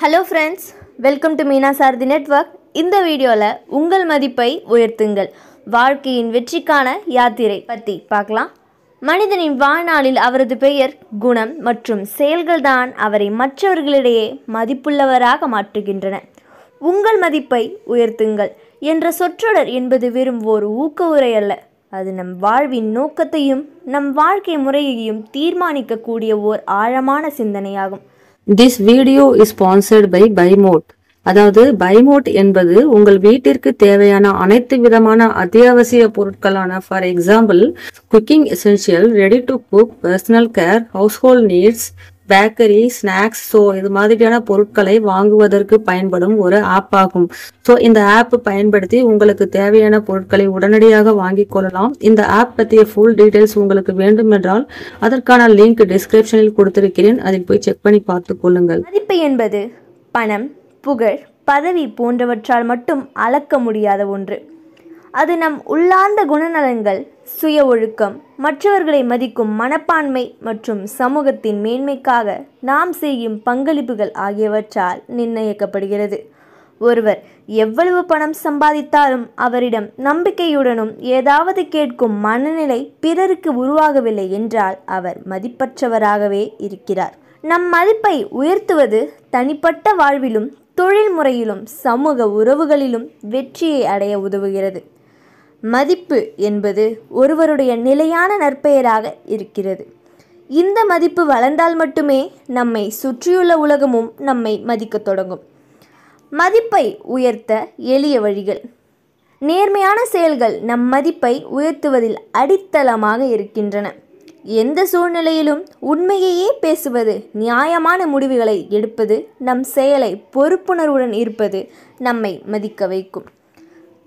Hello friends, welcome to Meena Sarathi network. இந்த வீடியோவில் உங்கள் மதிப்பை உயர்த்துங்கள், வாழ்க்கையின் வெற்றிக்கான யாத்திரை பற்றி பார்க்கலாம். மனிதனின் வாழ்நாளில் அவரது பெயர், குணம் மற்றும் செயல்கள் தான் அவரை மற்றவர்களிடையே மதிப்புள்ளவராக மாற்றுகின்றன. உங்கள் மதிப்பை உயர்த்துங்கள் என்ற சொற்றொடர் என்பது வெறும் ஒரு ஊக்க உரை அல்ல. அது நம் வாழ்வின் நோக்கத்தையும் நம் வாழ்க்கை முறையையும் தீர்மானிக்கக்கூடிய ஓர் ஆழமான சிந்தனையாகும். This video is sponsored by BuyMote. அதாவது BuyMote என்பது உங்கள் வீட்டிற்கு தேவையான அனைத்து விதமான அத்தியாவசிய பொருட்களான for example cooking essential, ready to cook, personal care, household needs, bakery, snacks, so இது மாதிரியான பொருட்களை வாங்குவதற்கு பயன்படும் ஒரு ஆப் ஆகும். ஸோ இந்த ஆப் பயன்படுத்தி உங்களுக்கு தேவையான பொருட்களை உடனடியாக வாங்கிக் கொள்ளலாம். இந்த ஆப் பற்றிய ஃபுல் டீடைல்ஸ் உங்களுக்கு வேண்டும் என்றால் அதற்கான லிங்க் டிஸ்கிரிப்ஷனில் கொடுத்திருக்கிறேன், அதில் போய் செக் பண்ணி பார்த்து கொள்ளுங்கள். மதிப்பு என்பது பணம், புகழ், பதவி போன்றவற்றால் மட்டும் அளக்க முடியாத ஒன்று. அது நம் உள்ளார்ந்த குணநலன்கள், சுய ஒழுக்கம், மற்றவர்களை மதிக்கும் மனப்பான்மை மற்றும் சமூகத்தின் மேன்மைக்காக நாம் செய்யும் பங்களிப்புகள் ஆகியவற்றால் நிர்ணயிக்கப்படுகிறது. ஒருவர் எவ்வளவு பணம் சம்பாதித்தாலும் அவரிடம் நம்பிக்கையுடனும் ஏதாவது கேட்கும் மனநிலை பிறருக்கு உருவாகவில்லை என்றால் அவர் மதிப்பற்றவராகவே இருக்கிறார். நம் மதிப்பை உயர்த்துவது தனிப்பட்ட வாழ்விலும் தொழில் முறையிலும் சமூக உறவுகளிலும் வெற்றியை அடைய உதவுகிறது. மதிப்பு என்பது ஒருவருடைய நிலையான நற்பெயராக இருக்கிறது. இந்த மதிப்பு வளர்ந்தால் மட்டுமே நம்மை சுற்றியுள்ள உலகமும் நம்மை மதிக்கத் தொடங்கும். மதிப்பை உயர்த்த எளிய வழிகள். நேர்மையான செயல்கள் நம் மதிப்பை உயர்த்துவதில் அடித்தளமாக இருக்கின்றன. எந்த சூழ்நிலையிலும் உண்மையையே பேசுவது, நியாயமான முடிவுகளை எடுப்பது, நம் செயலை பொறுப்புணர்வுடன் இருப்பது நம்மை மதிக்க வைக்கும்.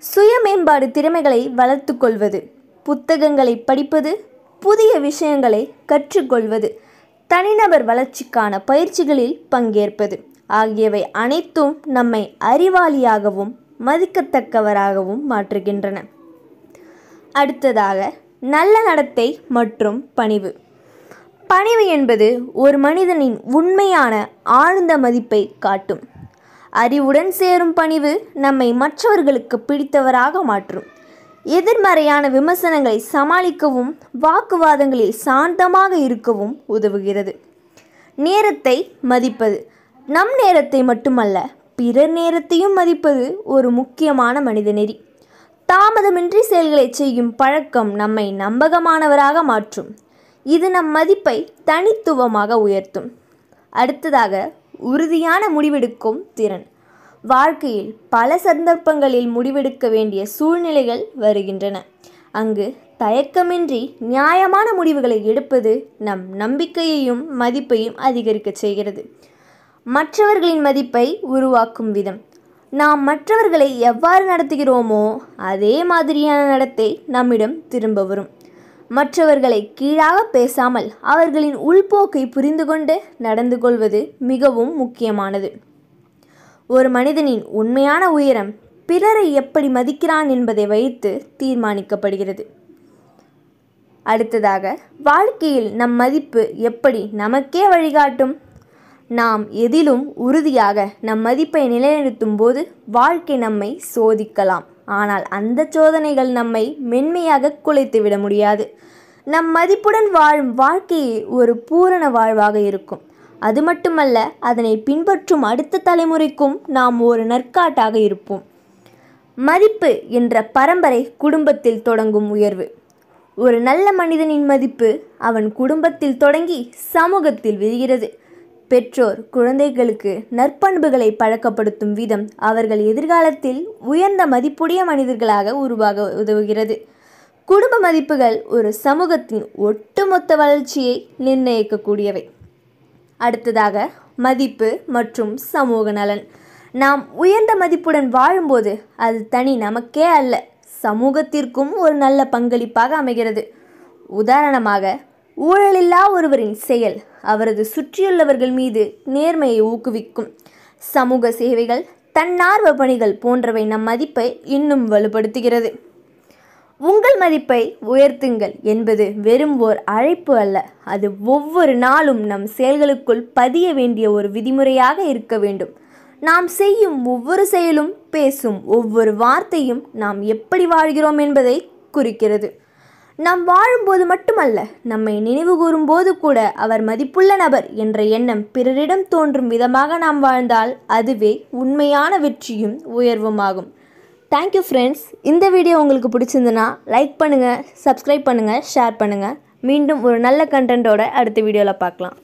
சுய மேம்பாடு திறமைகளை வளர்த்து கொள்வது, புத்தகங்களை படிப்பது, புதிய விஷயங்களை கற்றுக்கொள்வது, தனிநபர் வளர்ச்சிக்கான பயிற்சிகளில் பங்கேற்பது ஆகியவை அனைத்தும் நம்மை அறிவாளியாகவும் மதிக்கத்தக்கவராகவும் மாற்றுகின்றன. அடுத்ததாக நல்ல நடத்தை மற்றும் பணிவு. பணிவு என்பது ஒரு மனிதனின் உண்மையான ஆழ்ந்த மதிப்பை காட்டும். அறிவுடன் சேரும் பணிவு நம்மை மற்றவர்களுக்கு பிடித்தவராக மாற்றும். எதிர்மறையான விமர்சனங்களை சமாளிக்கவும் வாக்குவாதங்களில் சாந்தமாக இருக்கவும் உதவுகிறது. நேரத்தை மதிப்பது. நம் நேரத்தை மட்டுமல்ல, பிறர் நேரத்தையும் மதிப்பது ஒரு முக்கியமான மனிதநெறி. தாமதமின்றி செயல்களை செய்யும் பழக்கம் நம்மை நம்பகமானவராக மாற்றும். இது நம் மதிப்பை தனித்துவமாக உயர்த்தும். அடுத்ததாக உறுதியான முடிவெடுக்கும் திறன். வாழ்க்கையில் பல சந்தர்ப்பங்களில் முடிவெடுக்க வேண்டிய சூழ்நிலைகள் வருகின்றன. அங்கு தயக்கமின்றி நியாயமான முடிவுகளை எடுப்பது நம் நம்பிக்கையையும் மதிப்பையும் அதிகரிக்க செய்கிறது. மற்றவர்களின் மதிப்பை உருவாக்கும் விதம். நாம் மற்றவர்களை எவ்வாறு நடத்துகிறோமோ அதே மாதிரியான நடத்தை நம்மிடம் திரும்ப வரும். மற்றவர்களை கீழாக பேசாமல் அவர்களின் உள்போக்கை புரிந்து கொண்டு நடந்து கொள்வது மிகவும் முக்கியமானது. ஒரு மனிதனின் உண்மையான உயரம் பிறரை எப்படி மதிக்கிறான் என்பதை வைத்து தீர்மானிக்கப்படுகிறது. அடுத்ததாக வாழ்க்கையில் நம் மதிப்பு எப்படி நமக்கே வழிகாட்டும். நாம் எதிலும் உறுதியாக நம் மதிப்பை நிலைநிறுத்தும் போது வாழ்க்கை நம்மை சோதிக்கலாம். ஆனால் அந்த சோதனைகள் நம்மை மென்மையாக குலைத்துவிட முடியாது. நம் மதிப்புடன் வாழும் வாழ்க்கையே ஒரு பூரண வாழ்வாக இருக்கும். அது மட்டுமல்ல, அதனை பின்பற்றும் அடுத்த தலைமுறைக்கும் நாம் ஒரு நற்காட்டாக இருப்போம். மதிப்பு என்ற பரம்பரை குடும்பத்தில் தொடங்கும் உயர்வு. ஒரு நல்ல மனிதனின் மதிப்பு அவன் குடும்பத்தில் தொடங்கி சமூகத்தில் விரிகிறது. பெற்றோர் குழந்தைகளுக்கு நற்பண்புகளை பழக்கப்படுத்தும் விதம் அவர்கள் எதிர்காலத்தில் உயர்ந்த மதிப்புடைய மனிதர்களாக உருவாக உதவுகிறது. குடும்ப மதிப்புகள் ஒரு சமூகத்தின் ஒட்டுமொத்த வளர்ச்சியை நிர்ணயிக்கக்கூடியவை. அடுத்ததாக மதிப்பு மற்றும் சமூக நலன். நாம் உயர்ந்த மதிப்புடன் வாழும்போது அது தனி நமக்கே அல்ல, சமூகத்திற்கும் ஒரு நல்ல பங்களிப்பாக அமைகிறது. உதாரணமாக, ஊழலில்லா ஒருவரின் செயல் அவரது சுற்றியுள்ளவர்கள் மீது நேர்மையை ஊக்குவிக்கும். சமூக சேவைகள், தன்னார்வ பணிகள் போன்றவை நம் மதிப்பை இன்னும் வலுப்படுத்துகிறது. உங்கள் மதிப்பை உயர்த்துங்கள் என்பது வெறும் ஓர் அழைப்பு அல்ல, அது ஒவ்வொரு நாளும் நம் செயல்களுக்குள் பதிய வேண்டிய ஒரு விதிமுறையாக இருக்க வேண்டும். நாம் செய்யும் ஒவ்வொரு செயலும், பேசும் ஒவ்வொரு வார்த்தையும் நாம் எப்படி வாழ்கிறோம் என்பதை குறிக்கிறது. நாம் வாழும்போது மட்டுமல்ல, நம்மை நினைவு கூறும்போது கூட அவர் மதிப்புள்ள நபர் என்ற எண்ணம் பிறரிடம் தோன்றும் விதமாக நாம் வாழ்ந்தால் அதுவே உண்மையான வெற்றியும் உயர்வுமாகும். Thank you friends. இந்த வீடியோ உங்களுக்கு பிடிச்சிருந்துன்னா லைக் பண்ணுங்கள், சப்ஸ்கிரைப் பண்ணுங்கள், ஷேர் பண்ணுங்கள். மீண்டும் ஒரு நல்ல கண்டென்ட்டோட அடுத்த வீடியோவில் பார்க்கலாம்.